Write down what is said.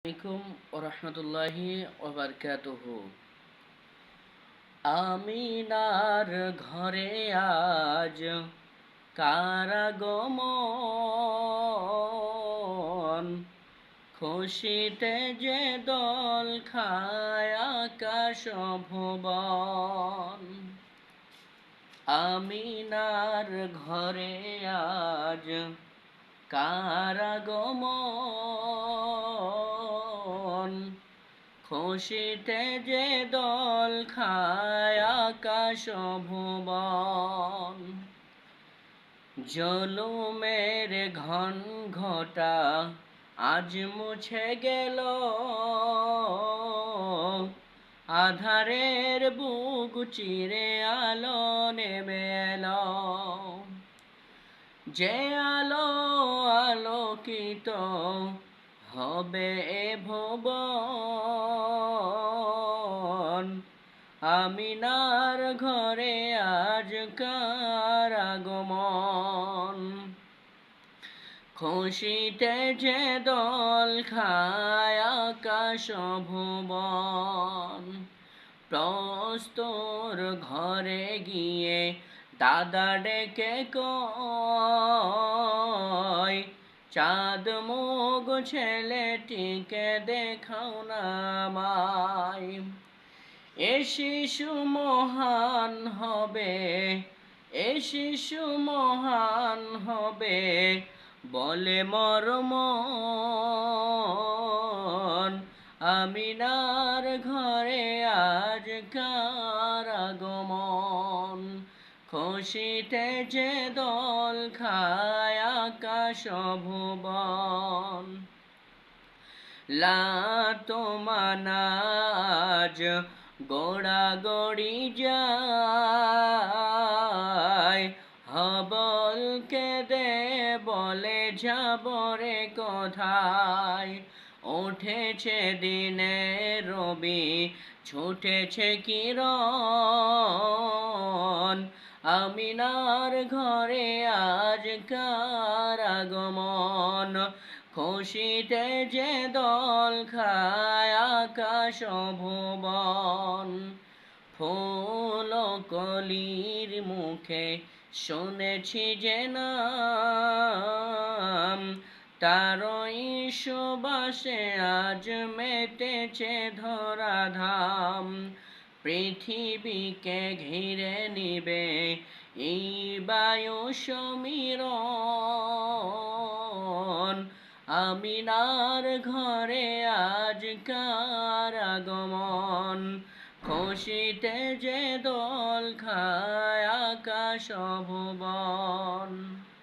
আলাইকুম ওরহমতুল্লাহি ওবারকাতুহু। আমিনার ঘরে আজ কার আগমন, খুশিতে যে দোল খায় আকাশ ভুবন। আমিনার ঘরে আজ কার আগমন, খুশিতে যে দোল খায় আকাশ ভুবন। জুলুমের ঘন ঘটা আজ মুছে গেল, আধারের বুক চিরে আলো নেমে এলো। যে আলো আলোকিত হবে এ ভুবন, আমিনার ঘরে আজ কার আগমন। খুশিতে যে দোল খায় আকাশ ভুবন। প্রস্তর ঘরে গিয়ে দাদা ডেকে কয়, চাঁদ মুখ ছেলেটিকে দেখাও না আমায়। এ শিশু মহান হবে, এ শিশু মহান হবে বলে মরমন। আমিনার ঘরে আজ কার আগমন, খুশিতে যে দোল খায় আকাশ ভুবন। লাত মানাজ গোড়াগড়ি যায়, হবল কেঁদে বলে যাবরে কোথায়। উঠেছে দিনের রবি ছুটেছে কিরণ, আমিনার ঘরে আজ কার আগমন। খুশিতে যে দোল খায় আকাশ ভুবন। ফুল কলির মুখে শুনেছি যে নাম, তারই সুবাসে আজ মেতেছে ধরাধাম। পৃথিবীকে ঘিরে নিবে এই বায়ু সমীরণ, আমিনার ঘরে আজ কার আগমন। খুশিতে যে দোল খায় আকাশ ভুবন।